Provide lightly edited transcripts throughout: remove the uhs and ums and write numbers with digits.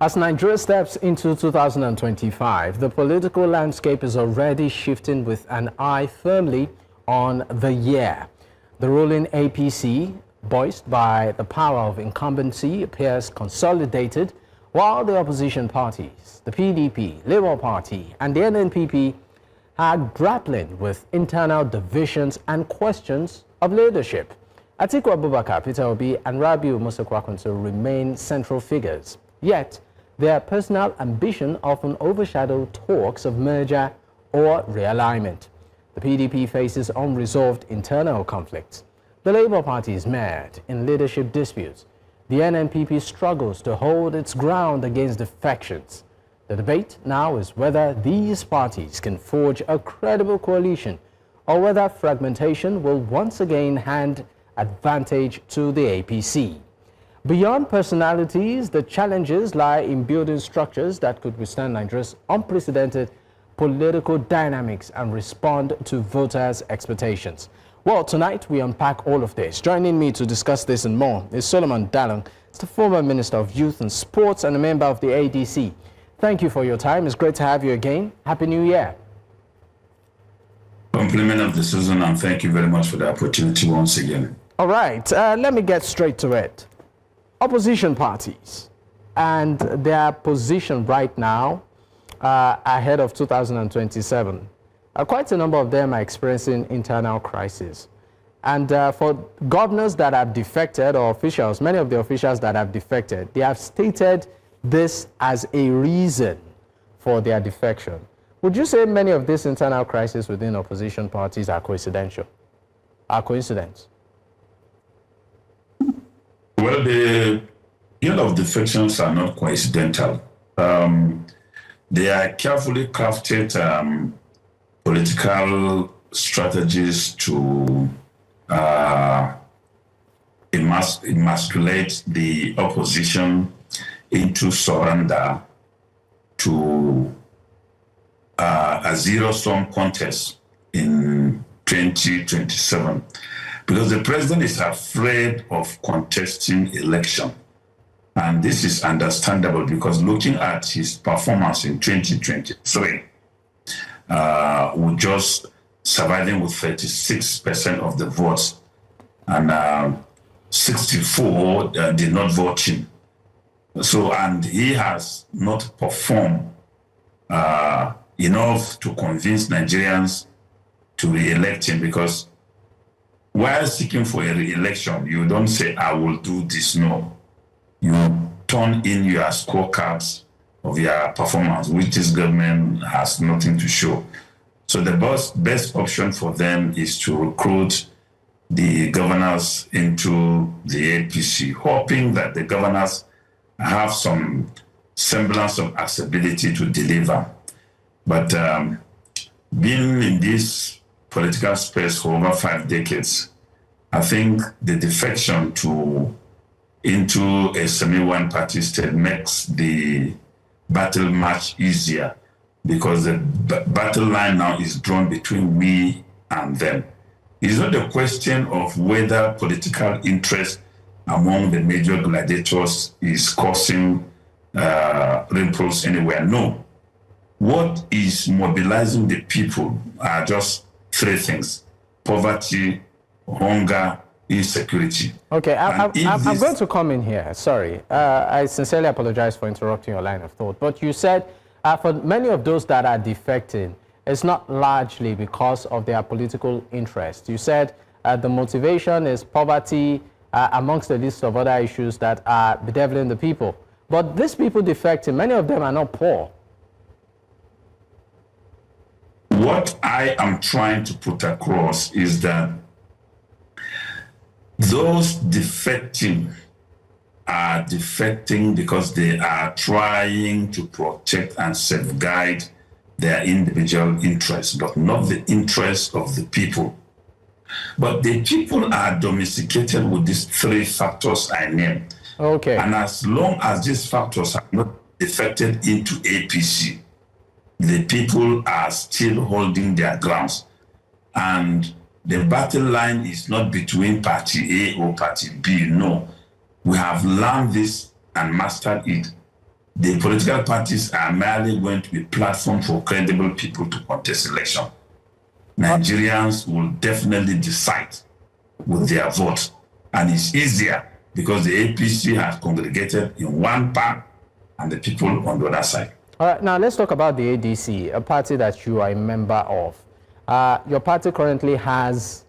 As Nigeria steps into 2025, the political landscape is already shifting with an eye firmly on the year. The ruling APC, voiced by the power of incumbency, appears consolidated, while the opposition parties, the PDP, Labour Party, and the NNPP, are grappling with internal divisions and questions of leadership. Atiku Abubakar, Peter Obi, and Rabiu Kwankwaso remain central figures. Yet, their personal ambition often overshadow talks of merger or realignment. The PDP faces unresolved internal conflicts. The Labour Party is mired in leadership disputes. The NNPP struggles to hold its ground against defections. The debate now is whether these parties can forge a credible coalition or whether fragmentation will once again hand advantage to the APC. Beyond personalities, the challenges lie in building structures that could withstand Nigeria's unprecedented political dynamics and respond to voters' expectations. Well, tonight we unpack all of this. Joining me to discuss this and more is Solomon Dalung, the former Minister of Youth and Sports and a member of the ADC. Thank you for your time. It's great to have you again. Happy New Year. Compliment of the season, and thank you very much for the opportunity once again. All right, let me get straight to it. Opposition parties and their position right now ahead of 2027. Quite a number of them are experiencing internal crisis. And for governors that have defected, or officials, many of the officials that have defected, they have stated this as a reason for their defection. Would you say many of these internal crises within opposition parties are coincidental? Are coincidence? Well, the deal of defections are not coincidental. They are carefully crafted political strategies to emasculate the opposition into surrender to a zero-sum contest in 2027. Because the president is afraid of contesting election. And this is understandable because looking at his performance in 2023, with just surviving with 36% of the votes and 64 did not vote him. So, and he has not performed enough to convince Nigerians to re-elect him, because while seeking for a re-election, you don't say, I will do this, no. You turn in your scorecards of your performance, which this government has nothing to show. So the best option for them is to recruit the governors into the APC, hoping that the governors have some semblance of accessibility to deliver. But being in this political space for over 5 decades, I think the defection into a semi-one party state makes the battle much easier, because the battle line now is drawn between we and them. It's not a question of whether political interest among the major gladiators is causing ripples anywhere. No. What is mobilizing the people are just 3 things: poverty, hunger, insecurity. Okay, I'm going to come in here. Sorry. I sincerely apologize for interrupting your line of thought. But you said for many of those that are defecting, it's not largely because of their political interest. You said the motivation is poverty amongst the list of other issues that are bedeviling the people. But these people defecting, many of them are not poor. What I am trying to put across is that those defecting are defecting because they are trying to protect and safeguard their individual interests, but not the interests of the people. But the people are domesticated with these 3 factors I named. Okay. And as long as these factors are not defected into APC, the people are still holding their grounds. And the battle line is not between party A or party B, no. We have learned this and mastered it the political parties are merely going to be platform for credible people to contest election. Nigerians will definitely decide with their vote, and it's easier because the APC has congregated in one part and the people on the other side. All right, now let's talk about the ADC, a party that you are a member of. Your party currently has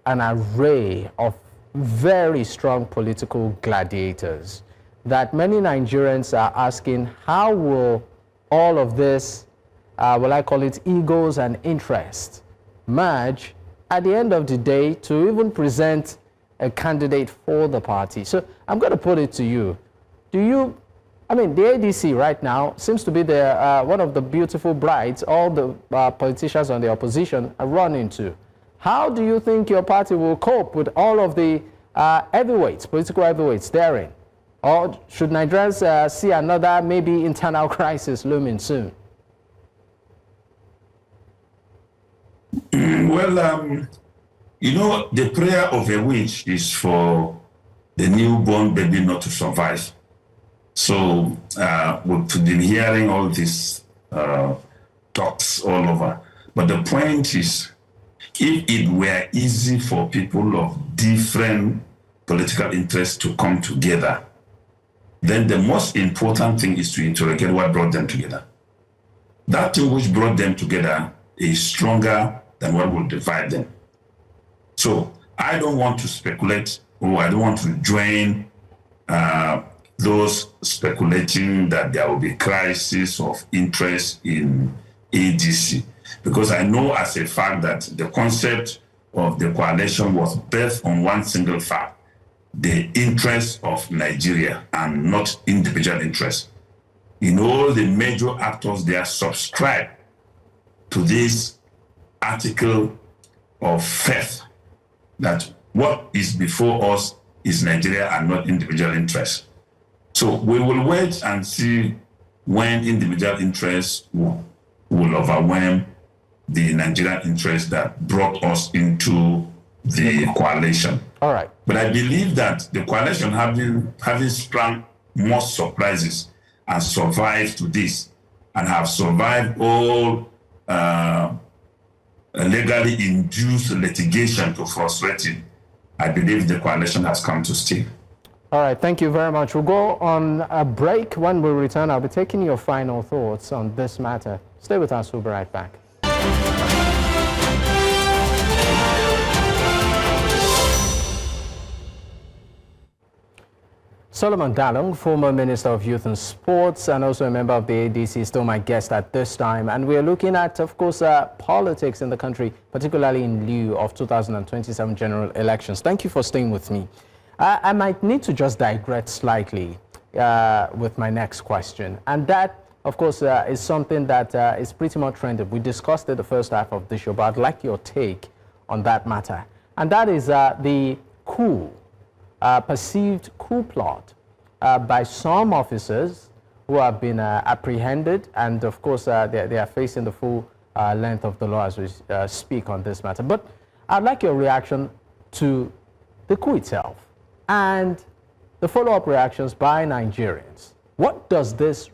an array of very strong political gladiators that many Nigerians are asking, how will all of this, will I call it egos and interest, merge at the end of the day to even present a candidate for the party? So I'm going to put it to you. Do you, I mean, the ADC right now seems to be the, one of the beautiful brides all the politicians on the opposition are running to. How do you think your party will cope with all of the heavyweights, political heavyweights therein? Or should Nigerians see another maybe internal crisis looming soon? Well, you know, the prayer of a witch is for the newborn baby not to survive. So we've been hearing all these talks all over. But the point is, if it were easy for people of different political interests to come together, then the most important thing is to interrogate what brought them together. That thing which brought them together is stronger than what will divide them. So I don't want to speculate, or I don't want to join those speculating that there will be crisis of interest in ADC, because I know as a fact that the concept of the coalition was based on one single fact: the interests of Nigeria and not individual interests. In all the major actors, they are subscribed to this article of faith that what is before us is Nigeria and not individual interests. So we will wait and see when individual interests will overwhelm the Nigerian interests that brought us into the coalition. All right. But I believe that the coalition having sprung more surprises and survived to this, and have survived all legally induced litigation to frustrate it, I believe the coalition has come to stay. All right, thank you very much. We'll go on a break. When we return, I'll be taking your final thoughts on this matter. Stay with us, we'll be right back. Solomon Dalung, former Minister of Youth and Sports and also a member of the ADC, is still my guest at this time. And we're looking at, of course, politics in the country, particularly in lieu of 2027 general elections. Thank you for staying with me. I might need to just digress slightly with my next question. And that, of course, is something that is pretty much trended. We discussed it the first half of the show, but I'd like your take on that matter. And that is the coup. Perceived coup plot by some officers who have been apprehended, and of course they are facing the full length of the law as we speak on this matter. But I'd like your reaction to the coup itself and the follow-up reactions by Nigerians. What does this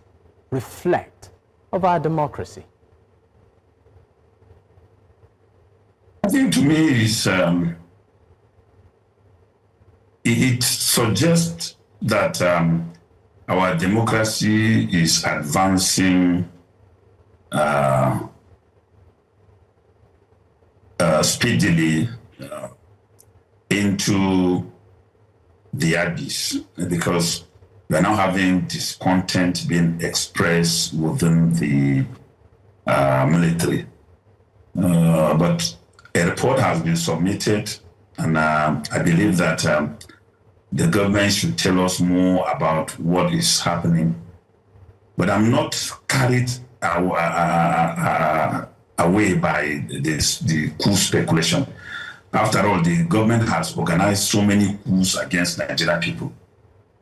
reflect of our democracy? I think to me it suggests that our democracy is advancing speedily into the abyss, because we're now having discontent being expressed within the military. But a report has been submitted, and I believe that the government should tell us more about what is happening. But I'm not carried away by the coup speculation. After all, the government has organized so many coups against Nigerian people.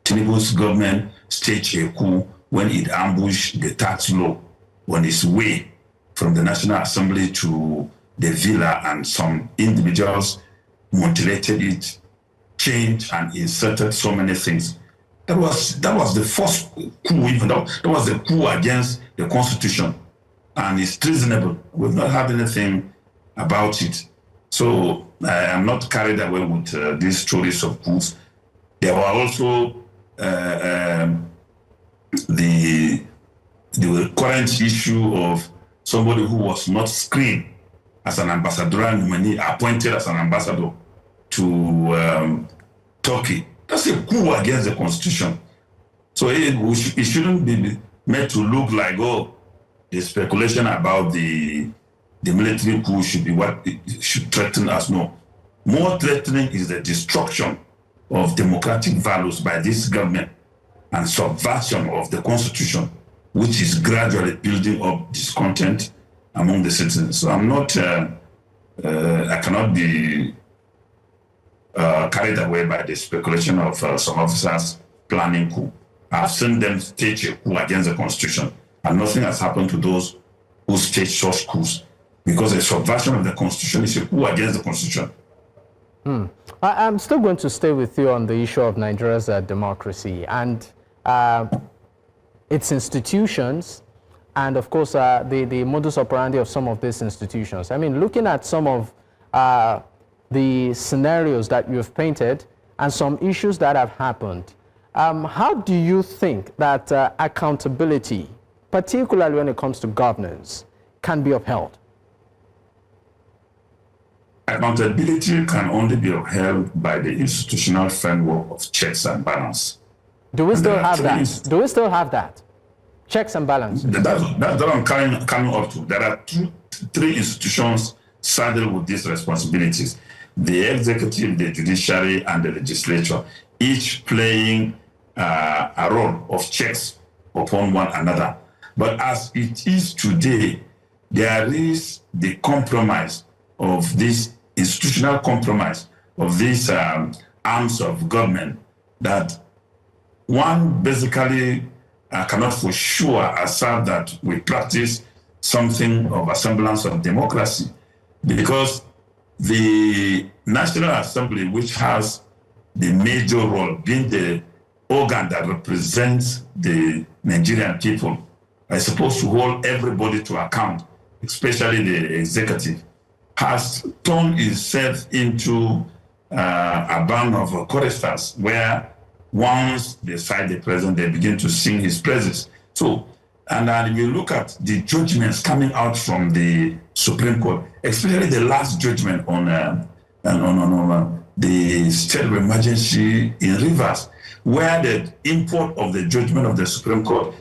Tinubu's government staged a coup when it ambushed the tax law on its way from the National Assembly to the villa, and some individuals mutilated it, changed and inserted so many things. That was the first coup, even though that was the coup against the constitution, and it's treasonable. We've not had anything about it. So I am not carried away with these stories of coups. There were also the current issue of somebody who was not screened as an ambassadorial nominee, appointed as an ambassador to Turkey. That's a coup against the constitution. So it shouldn't be made to look like, oh, the speculation about the military coup should be what it should threaten us. No. More threatening is the destruction of democratic values by this government and subversion of the constitution, which is gradually building up discontent among the citizens. So I'm not, I cannot be carried away by the speculation of some officers planning coup. I've seen them stage a coup against the constitution, and nothing has happened to those who stage such coups, because a subversion of the constitution is a coup against the constitution. I'm still going to stay with you on the issue of Nigeria's democracy and its institutions, and of course the modus operandi of some of these institutions. I mean, looking at some of the scenarios that you've painted and some issues that have happened, how do you think that accountability, particularly when it comes to governance, can be upheld? Accountability can only be upheld by the institutional framework of checks and balance. Do we still have that? Do we still have that? Checks and balance? That's what I'm coming up to. There are three institutions saddled with these responsibilities: the executive, the judiciary, and the legislature, each playing a role of checks upon one another. But as it is today, there is the compromise of this institutional compromise of these arms of government that one basically cannot for sure assert that we practice something of a semblance of democracy, because the National Assembly, which has the major role, being the organ that represents the Nigerian people, is supposed to hold everybody to account, especially the executive, has turned itself into a band of choristers where once they cite the president, they begin to sing his praises. So, and then if you look at the judgments coming out from the Supreme Court, especially the last judgment on the state of emergency in Rivers, where the import of the judgment of the Supreme Court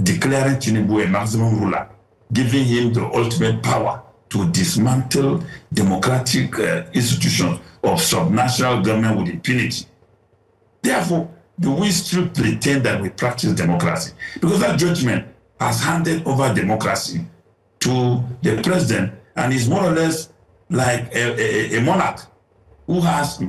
declaring Tinubu a maximum ruler, giving him the ultimate power to dismantle democratic institutions of subnational government with impunity. Therefore, do we still pretend that we practice democracy? Because that judgment has handed over democracy to the president, and is more or less like a monarch who has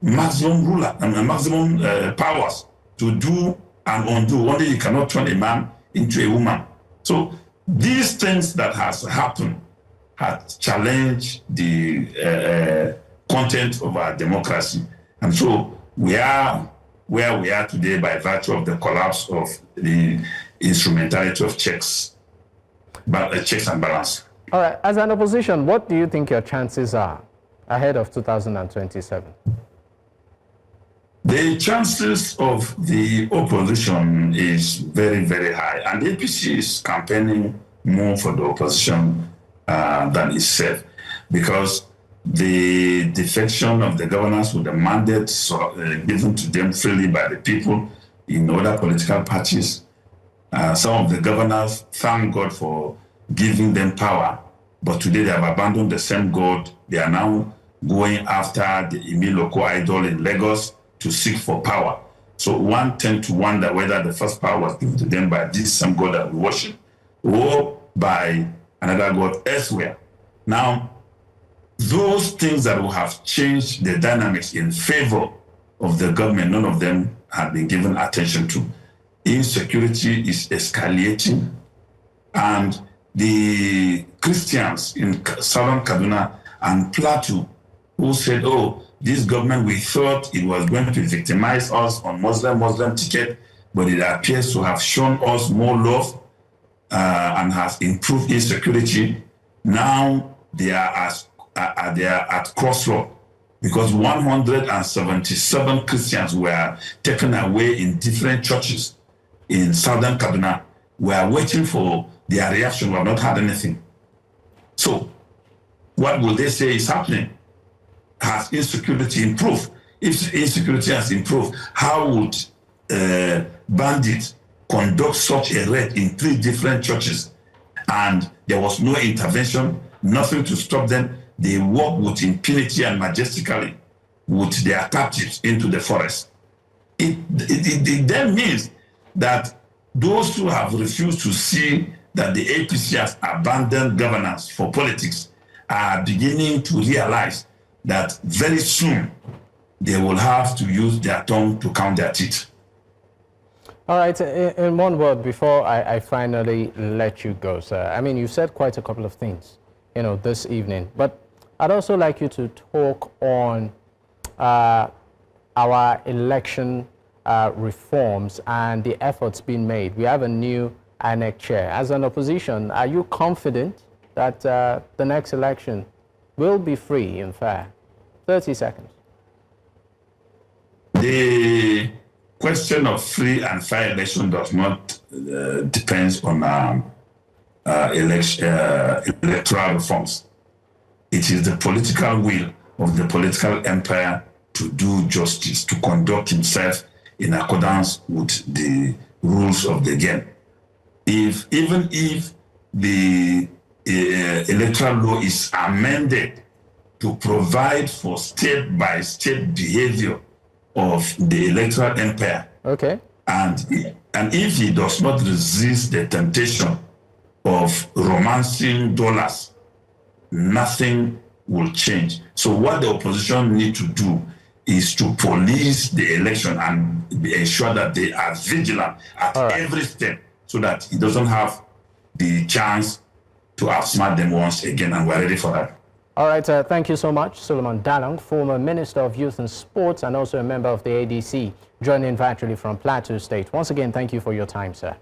maximum ruler and maximum powers to do and undo. Only you cannot turn a man into a woman. So these things that has happened have challenged the content of our democracy. And so we are where we are today by virtue of the collapse of the instrumentality of checks and balance. All right, as an opposition, what do you think your chances are ahead of 2027? The chances of the opposition is very, very high. And the APC is campaigning more for the opposition than itself, because the defection of the governors with the mandate given to them freely by the people in other political parties. Some of the governors, thank God for giving them power, but today they have abandoned the same God. They are now going after the Imiloko idol in Lagos to seek for power. So one tend to wonder whether the first power was given to them by this same God that we worship, or by another God elsewhere. Now, those things that will have changed the dynamics in favor of the government, none of them have been given attention to. Insecurity is escalating, and the Christians in southern Kaduna and Plateau who said, oh, this government, we thought it was going to victimize us on Muslim ticket, but it appears to have shown us more love and has improved insecurity. Now they are at crossroad because 177 Christians were taken away in different churches in southern Kaduna. We are waiting for their reaction. We have not had anything. So what will they say is happening? Has insecurity improved? If insecurity has improved, how would bandits conduct such a raid in 3 different churches and there was no intervention, nothing to stop them? They walk with impunity and majestically with their captives into the forest. It then means that those who have refused to see that the APC has abandoned governance for politics are beginning to realize that very soon they will have to use their tongue to count their teeth. All right, in one word, before I finally let you go, sir, I mean, you said quite a couple of things, this evening, but I'd also like you to talk on our election reforms and the efforts being made. We have a new INEC chair. As an opposition, are you confident that the next election will be free and fair? 30 seconds. The question of free and fair election does not depend on electoral reforms. It is the political will of the political empire to do justice, to conduct himself in accordance with the rules of the game. Even if the electoral law is amended to provide for state-by-state behavior of the electoral empire, okay, and if he does not resist the temptation of romancing dollars, nothing will change. So what the opposition need to do is to police the election and ensure that they are vigilant at every step so that he doesn't have the chance to outsmart them once again, and we're ready for that. All right, thank you so much, Suleiman Dalung, former Minister of Youth and Sports and also a member of the ADC, joining virtually from Plateau State. Once again, thank you for your time, sir.